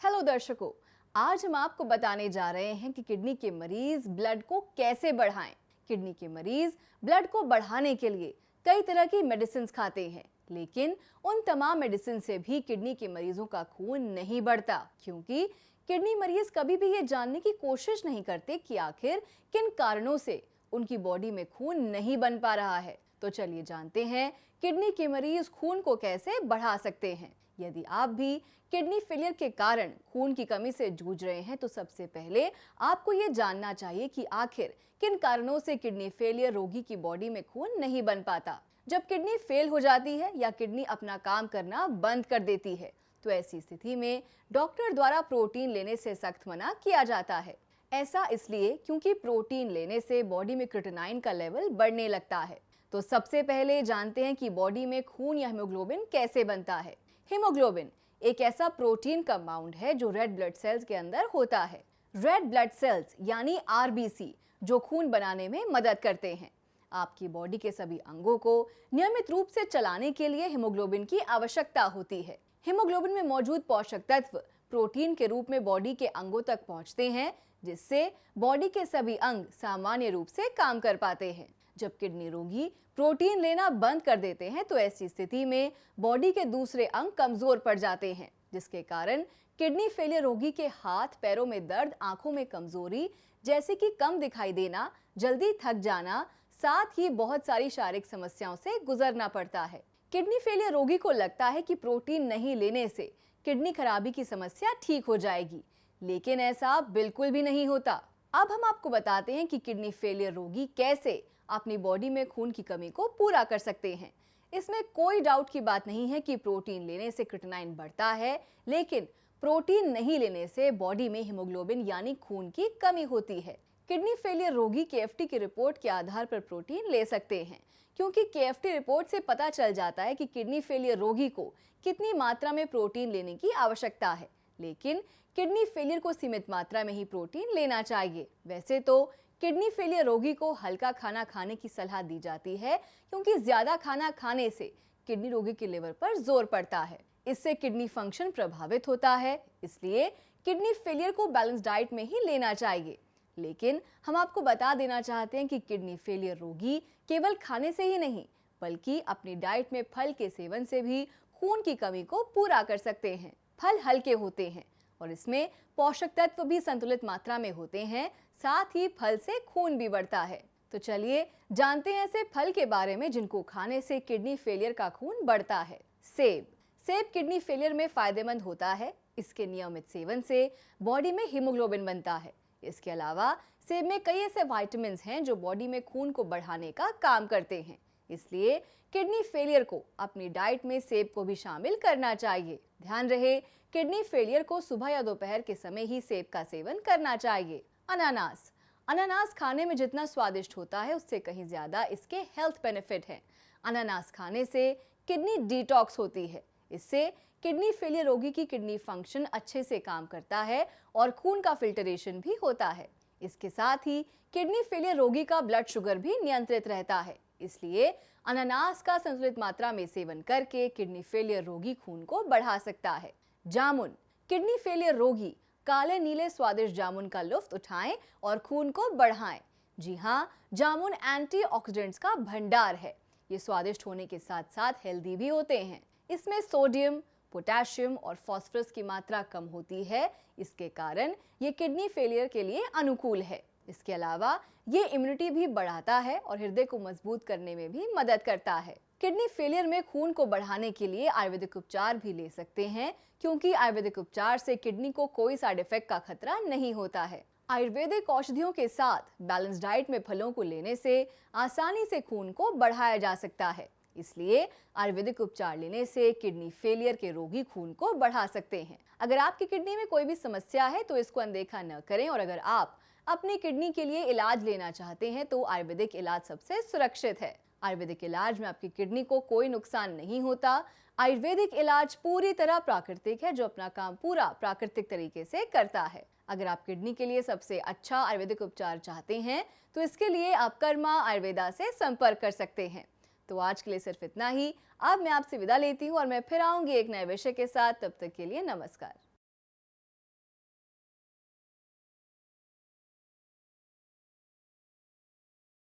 Hello दर्शकों, आज हम आपको बताने जा रहे हैं कि किडनी के मरीज ब्लड को कैसे बढ़ाएं। किडनी के मरीज ब्लड को बढ़ाने के लिए कई तरह की मेडिसिन खाते हैं, लेकिन उन तमाम मेडिसिन से भी किडनी के मरीजों का खून नहीं बढ़ता, क्योंकि किडनी मरीज कभी भी ये जानने की कोशिश नहीं करते कि आखिर किन कारणों से उनकी बॉडी में खून नहीं बन पा रहा है। तो चलिए जानते हैं किडनी के मरीज खून को कैसे बढ़ा सकते हैं। यदि आप भी किडनी फेलियर के कारण खून की कमी से जूझ रहे हैं, तो सबसे पहले आपको ये जानना चाहिए कि आखिर किन कारणों से किडनी फेलियर रोगी की बॉडी में खून नहीं बन पाता। जब किडनी फेल हो जाती है या किडनी अपना काम करना बंद कर देती है, तो ऐसी स्थिति में डॉक्टर द्वारा प्रोटीन लेने से सख्त मना किया जाता है। ऐसा इसलिए क्योंकि प्रोटीन लेने से बॉडी में क्रिएटिनिन का लेवल बढ़ने लगता है। तो सबसे पहले जानते हैं कि बॉडी में खून या हीमोग्लोबिन कैसे बनता है। हीमोग्लोबिन एक ऐसा प्रोटीन कंपाउंड है जो रेड ब्लड सेल्स के अंदर होता है। रेड ब्लड सेल्स यानी आरबीसी जो खून बनाने में मदद करते हैं। आपकी बॉडी के सभी अंगों को नियमित रूप से चलाने के लिए हीमोग्लोबिन की आवश्यकता होती है। हीमोग्लोबिन में मौजूद पोषक तत्व प्रोटीन के रूप में बॉडी के अंगों तक पहुंचते हैं, जिससे बॉडी के सभी अंग सामान्य रूप से काम कर पाते हैं। जब किडनी रोगी प्रोटीन लेना बंद कर देते हैं, तो ऐसी स्थिति में बॉडी के दूसरे अंग कमजोर पड़ जाते हैं, जिसके कारण किडनी फेलियर रोगी के हाथ पैरों में दर्द, आंखों में कमजोरी जैसे कि कम दिखाई देना, जल्दी थक जाना, साथ ही बहुत सारी शारीरिक समस्याओं से गुजरना पड़ता है। किडनी फेलियर रोगी को लगता है कि प्रोटीन नहीं लेने से किडनी खराबी की समस्या ठीक हो जाएगी, लेकिन ऐसा बिल्कुल भी नहीं होता। अब हम आपको बताते हैं कि किडनी फेलियर रोगी कैसे अपनी बॉडी में खून की कमी को पूरा कर सकते हैं। इसमें कोई डाउट की बात नहीं है कि प्रोटीन लेने से क्रिएटिनिन बढ़ता है, लेकिन प्रोटीन नहीं लेने से बॉडी में हीमोग्लोबिन यानी खून की कमी होती है। किडनी फेलियर रोगी केएफटी की रिपोर्ट के आधार पर प्रोटीन ले सकते हैं, क्योंकि केएफटी रिपोर्ट से पता चल जाता है कि किडनी फेलियर रोगी को कितनी मात्रा में प्रोटीन लेने की आवश्यकता है। लेकिन किडनी फेलियर को सीमित मात्रा में ही प्रोटीन लेना चाहिए। वैसे तो किडनी फेलियर रोगी को हल्का खाना खाने की सलाह दी जाती है, क्योंकि ज्यादा खाना खाने से किडनी रोगी के लिवर पर जोर पड़ता है। इससे किडनी फंक्शन प्रभावित होता है, इसलिए किडनी फेलियर को बैलेंस डाइट में ही लेना चाहिए। लेकिन हम आपको बता देना चाहते हैं कि किडनी फेलियर रोगी केवल खाने से ही नहीं, बल्कि अपनी डाइट में फल के सेवन से भी खून की कमी को पूरा कर सकते हैं। फल हल्के होते हैं और इसमें पोषक तत्व भी संतुलित मात्रा में होते हैं, साथ ही फल से खून भी बढ़ता है। तो चलिए जानते हैं ऐसे फल के बारे में जिनको खाने से किडनी फेलियर का खून बढ़ता है। सेब। सेब किडनी फेलियर में फायदेमंद होता है। इसके नियमित सेवन से बॉडी में हीमोग्लोबिन बनता है। इसके अलावा सेब में कई ऐसे विटामिन हैं जो बॉडी में खून को बढ़ाने का काम करते हैं। इसलिए किडनी फेलियर को अपनी डाइट में सेब को भी शामिल करना चाहिए। ध्यान रहे, किडनी फेलियर को सुबह या दोपहर के समय ही सेब का सेवन करना चाहिए। अनानास। अनानास खाने में जितना स्वादिष्ट होता है, उससे कहीं ज्यादा इसके हेल्थ बेनिफिट हैं। अनानास खाने से किडनी डिटॉक्स होती है। इससे किडनी फेलियर रोगी की किडनी फंक्शन अच्छे से काम करता है और खून का फिल्टरेशन भी होता है। इसके साथ ही किडनी फेलियर रोगी का ब्लड शुगर भी नियंत्रित रहता है। इसलिए अनानास का संतुलित मात्रा में सेवन करके किडनी फेलियर रोगी खून को बढ़ा सकता है। जामुन। किडनी फेलियर रोगी काले नीले स्वादिष्ट जामुन का लुत्फ उठाएं और खून को बढ़ाएं। जी हाँ, जामुन एंटीऑक्सीडेंट्स का भंडार है। ये स्वादिष्ट होने के साथ साथ हेल्दी भी होते हैं। इसमें सोडियम, पोटेशियम और फास्फोरस की मात्रा कम होती है। इसके कारण ये किडनी फेलियर के लिए अनुकूल है। इसके अलावा ये इम्यूनिटी भी बढ़ाता है और हृदय को मजबूत करने में भी मदद करता है। किडनी फेलियर में खून को बढ़ाने के लिए आयुर्वेदिक उपचार भी ले सकते हैं, क्योंकि आयुर्वेदिक उपचार से किडनी को कोई साइड इफेक्ट का खतरा नहीं होता है। आयुर्वेदिक औषधियों के साथ बैलेंस डाइट में फलों को लेने से आसानी से खून को बढ़ाया जा सकता है। इसलिए आयुर्वेदिक उपचार लेने से किडनी फेलियर के रोगी खून को बढ़ा सकते हैं। अगर आपकी किडनी में कोई भी समस्या है तो इसको अनदेखा न करें, और अगर आप अपनी किडनी के लिए इलाज लेना चाहते हैं तो आयुर्वेदिक इलाज सबसे सुरक्षित है। आयुर्वेदिक इलाज में आपकी किडनी को कोई नुकसान नहीं होता। आयुर्वेदिक इलाज पूरी तरह प्राकृतिक है, जो अपना काम पूरा प्राकृतिक तरीके से करता है। अगर आप किडनी के लिए सबसे अच्छा आयुर्वेदिक उपचार चाहते हैं तो इसके लिए आप कर्मा आयुर्वेदा से संपर्क कर सकते हैं। तो आज के लिए सिर्फ इतना ही। अब मैं आपसे विदा लेती हूँ और मैं फिर आऊंगी एक नए विषय के साथ। तब तक के लिए नमस्कार।